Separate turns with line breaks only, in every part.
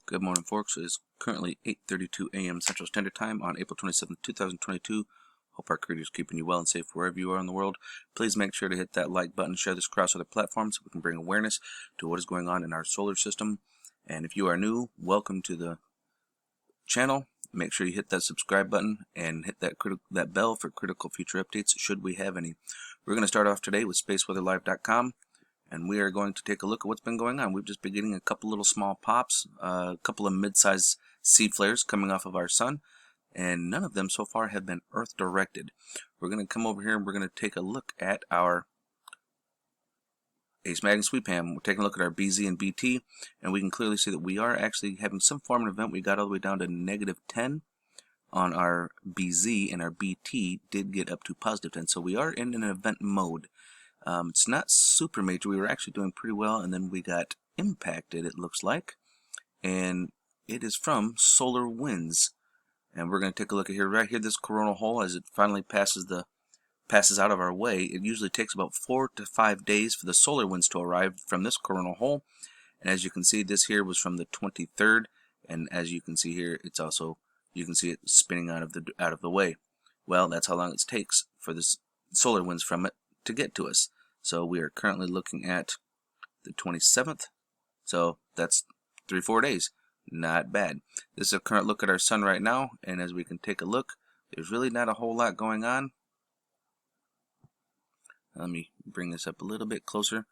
Good morning, folks. It is currently 8:32 a.m. Central Standard Time on April 27th, 2022. Hope our Creator is keeping you well and safe wherever you are in the world. Please make sure to hit that like button, share this across other platforms so we can bring awareness to what is going on in our solar system. And if you are new, welcome to the channel. Make sure you hit that subscribe button and hit that bell for critical future updates should we have any. We're going to start off today with spaceweatherlive.com. And we are going to take a look at what's been going on. We've just been getting a couple little small pops, a couple of mid-sized sea flares coming off of our sun, and none of them so far have been Earth directed. We're going to come over here and we're going to take a look at our Ace Mag and Sweep Ham. We're taking a look at our BZ and BT, and we can clearly see that we are actually having some form of event. We got all the way down to -10 on our BZ, and our BT did get up to +10. So we are in an event mode. It's not super major. We were actually doing pretty well, and then we got impacted, it looks like, and it is from solar winds. And we're going to take a look at here, right here, this coronal hole, as it finally passes out of our way. It usually takes about 4 to 5 days for the solar winds to arrive from this coronal hole. And as you can see, this here was from the 23rd, and as you can see here, it's also, you can see it spinning out of the way. Well, that's how long it takes for this solar winds from it to get to us. So we are currently looking at the 27th. So that's 3-4 days. Not bad. This is a current look at our sun right now, and as we can take a look, there's really not a whole lot going on. Let me bring this up a little bit closer.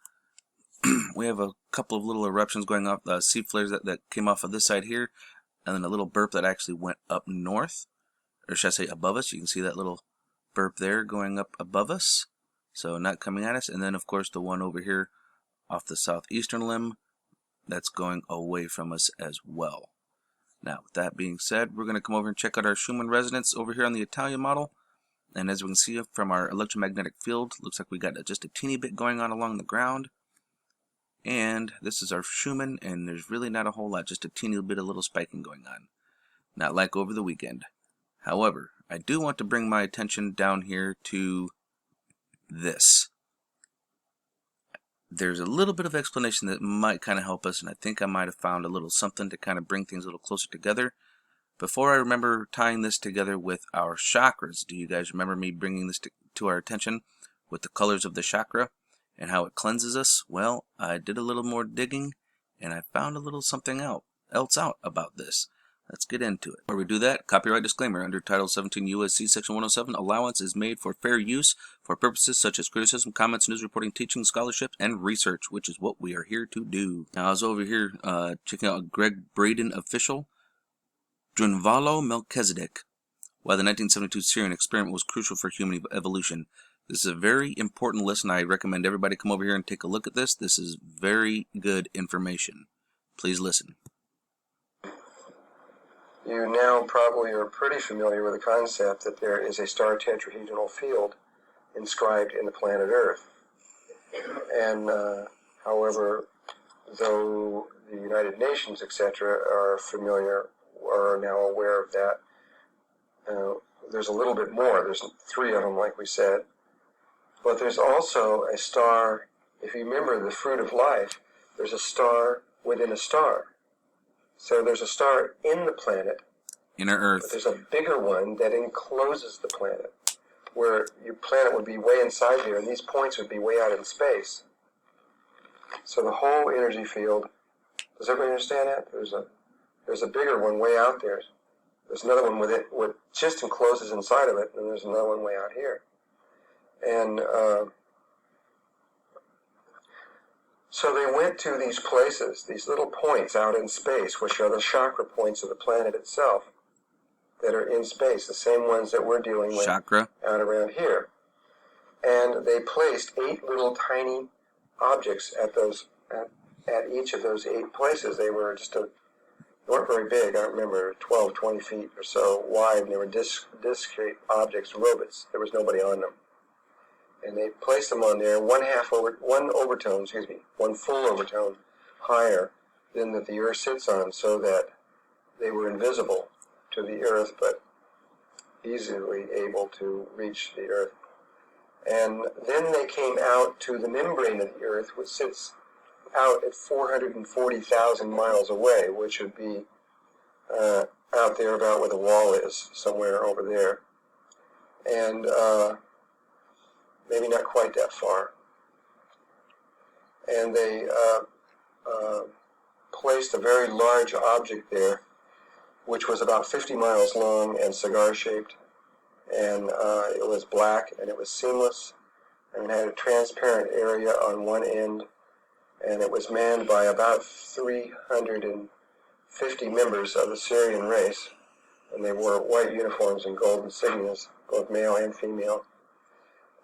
We have a couple of little eruptions going off, sea flares that came off of this side here, and then a little burp that actually went up north, or should I say above us. You can see that little burp there going up above us. So not coming at us, and then of course the one over here off the southeastern limb that's going away from us as well. Now with that being said, we're going to come over and check out our Schumann resonance over here on the Italian model, and as we can see from our electromagnetic field, looks like we got just a teeny bit going on along the ground. And this is our Schumann, and there's really not a whole lot, just a teeny bit of little spiking going on, not like over the weekend. However, I do want to bring my attention down here to this. There's a little bit of explanation that might kind of help us, and I think I might have found a little something to kind of bring things a little closer together. Before I remember tying this together with our chakras, do you guys remember me bringing this to our attention with the colors of the chakra and how it cleanses us? Well, I did a little more digging, and I found a little something else out about this. Let's get into it. Before we do that, copyright disclaimer. Under Title 17 U.S.C. Section 107, allowance is made for fair use for purposes such as criticism, comments, news reporting, teaching, scholarship, and research, which is what we are here to do. Now, I was over here checking out Greg Braden official, Drunvalo Melchizedek, why the 1972 Syrian experiment was crucial for human evolution. This is a very important listen. I recommend everybody come over here and take a look at this. This is very good information. Please listen.
You now probably are pretty familiar with the concept that there is a star tetrahedral field inscribed in the planet Earth. And however, though the United Nations, etc., are familiar or are now aware of that, there's a little bit more. There's 3 of them, like we said. But there's also a star. If you remember the fruit of life, there's a star within a star. So there's a star in the planet,
Inner Earth.
but there's a bigger one that encloses the planet, where your planet would be way inside there, and these points would be way out in space. So the whole energy field, does everybody understand that? There's a bigger one way out there. There's another one with it, what just encloses inside of it, and there's another one way out here. And so they went to these places, these little points out in space, which are the chakra points of the planet itself, that are in space, the same ones that we're dealing with
Chakra.
out around here. And they placed 8 little tiny objects at each of those 8 places. They were they weren't very big. I don't remember, 12, 20 feet or so wide, and they were disc-shaped objects, robots. There was nobody on them. And they placed them on there, one full overtone higher than that the Earth sits on, so that they were invisible to the Earth, but easily able to reach the Earth. And then they came out to the membrane of the Earth, which sits out at 440,000 miles away, which would be out there about where the wall is, somewhere over there. And maybe not quite that far. And they placed a very large object there, which was about 50 miles long and cigar-shaped. And it was black, and it was seamless, and it had a transparent area on one end, and it was manned by about 350 members of the Syrian race, and they wore white uniforms and gold insignias, both male and female,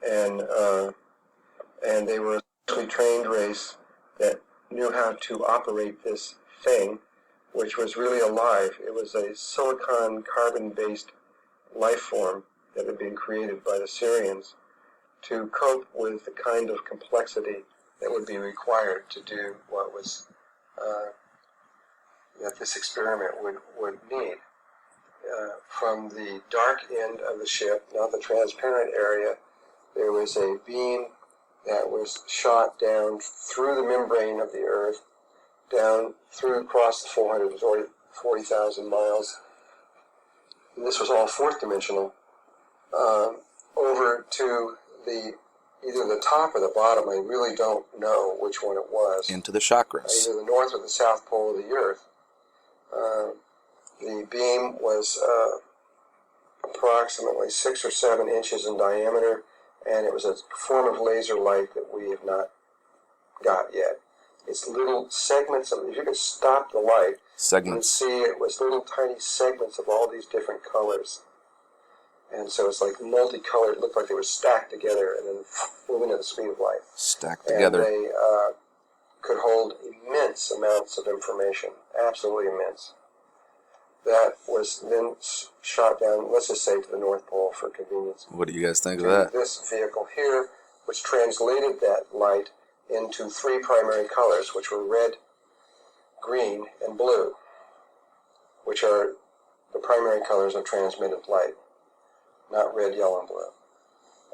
and they were a specially trained race that knew how to operate this thing, which was really alive. It was a silicon carbon-based life form that had been created by the Syrians to cope with the kind of complexity that would be required to do what was that this experiment would need. From the dark end of the ship, not the transparent area, there was a beam that was shot down through the membrane of the Earth, down through across the 440,000 miles. And this was all fourth dimensional, over to either the top or the bottom. I really don't know which one it was.
Into the chakras.
Either the north or the south pole of the Earth. The beam was approximately 6 or 7 inches in diameter, and it was a form of laser light that we have not got yet. It's little segments of, if you could stop the light, you would see it was little tiny segments of all these different colors. And so it's like multicolored. It looked like they were stacked together and then moving at the speed of light.
Stacked together.
And they could hold immense amounts of information, absolutely immense. That was then shot down, let's just say, to the North Pole for convenience.
What do you guys think of that?
This vehicle here, which translated that light into 3 primary colors, which were red, green, and blue, which are the primary colors of transmitted light, not red, yellow, and blue.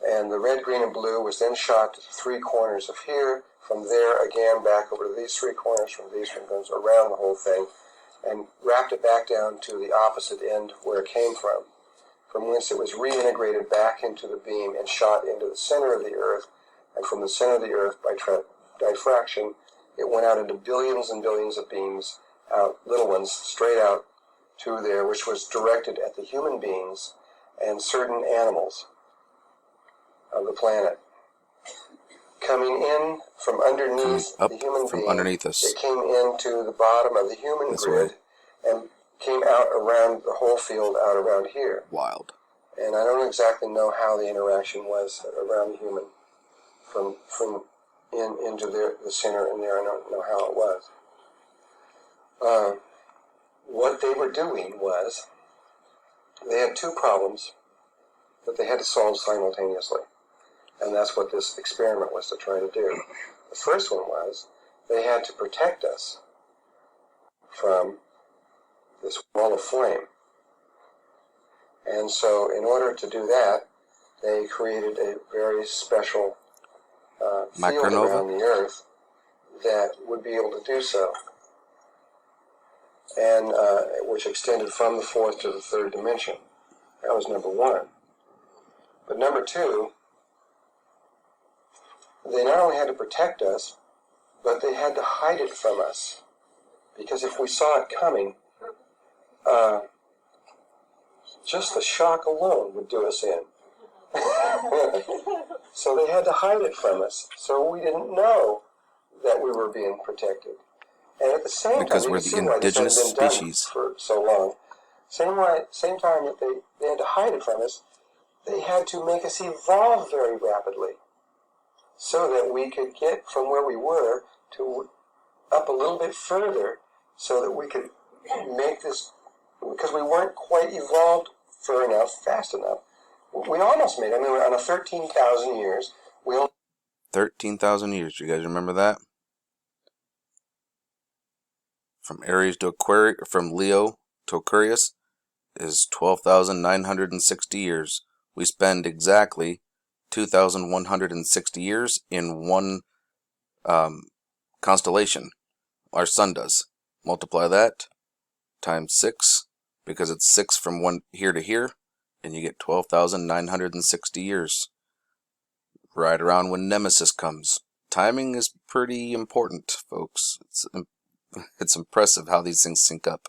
And the red, green, and blue was then shot to the 3 corners of here, from there again back over to these 3 corners, from these goes around the whole thing, and wrapped it back down to the opposite end where it came from whence it was reintegrated back into the beam and shot into the center of the Earth, and from the center of the Earth, by diffraction, it went out into billions and billions of beams, out, little ones, straight out to there, which was directed at the human beings and certain animals of the planet. Coming in from underneath the human being,
underneath us.
It came into the bottom of the human grid and came out around the whole field, out around here.
Wild.
And I don't exactly know how the interaction was around the human, from into the center in there. I don't know how it was. What they were doing was, they had 2 problems that they had to solve simultaneously. And that's what this experiment was to try to do. The first one was, they had to protect us from this wall of flame. And so in order to do that, they created a very special field around the Earth that would be able to do so, and which extended from the 4th to the 3rd dimension. That was number 1. But number 2, they not only had to protect us, but they had to hide it from us. Because if we saw it coming, just the shock alone would do us in. So they had to hide it from us, so we didn't know that we were being protected. And at the same
because
time,
we're the indigenous species
for so long. Same time that they had to hide it from us, they had to make us evolve very rapidly, so that we could get from where we were to up a little bit further, so that we could make this, because we weren't quite evolved fast enough. We almost made it. I mean, we're on a 13,000 years.
13,000 years. You guys remember that? From Aries to Aquarius, from Leo to Aquarius is 12,960 years. We spend exactly 2,160 years in one constellation. Our sun does. Multiply that times 6, because it's 6 from one here to here, and you get 12,960 years. Right around when Nemesis comes. Timing is pretty important, folks. It's impressive how these things sync up.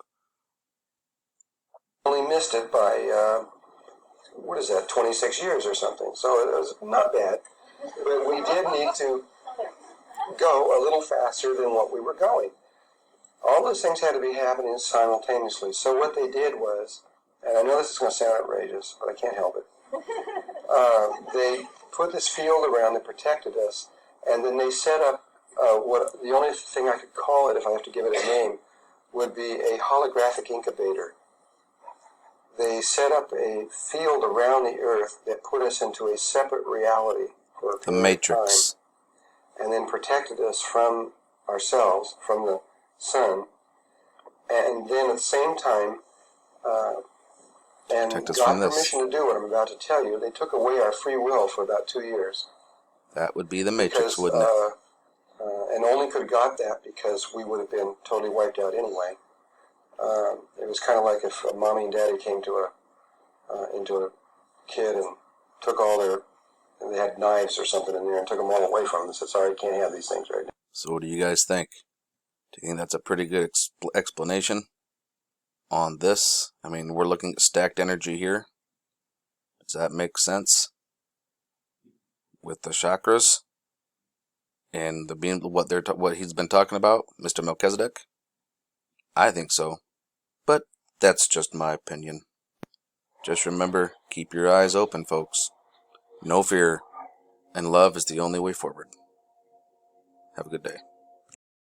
Only missed it by, 26 years or something. So it was not bad. But we did need to go a little faster than what we were going. All those things had to be happening simultaneously. So what they did was, and I know this is going to sound outrageous, but I can't help it. They put this field around that protected us, and then they set up what the only thing I could call it, if I have to give it a name, would be a holographic incubator. They set up a field around the Earth that put us into a separate reality for a
The
period
Matrix.
of time, and then protected us from ourselves, from the sun, and then at the same time, and
Protect us
got
from this.
permission to do what I'm about to tell you. They took away our free will for about 2 years.
That would be the Matrix,
Because,
wouldn't it?
and only could have got that because we would have been totally wiped out anyway. It was kind of like if mommy and daddy came to into a kid and took all their, and they had knives or something in there and took them all away from them and said, sorry, you can't have these things right now.
So what do you guys think? Do you think that's a pretty good explanation on this? I mean, we're looking at stacked energy here. Does that make sense? With the chakras and the being what he's been talking about, Mr. Melchizedek? I think so. But that's just my opinion. Just remember, keep your eyes open, folks. No fear, and love is the only way forward. Have a good day.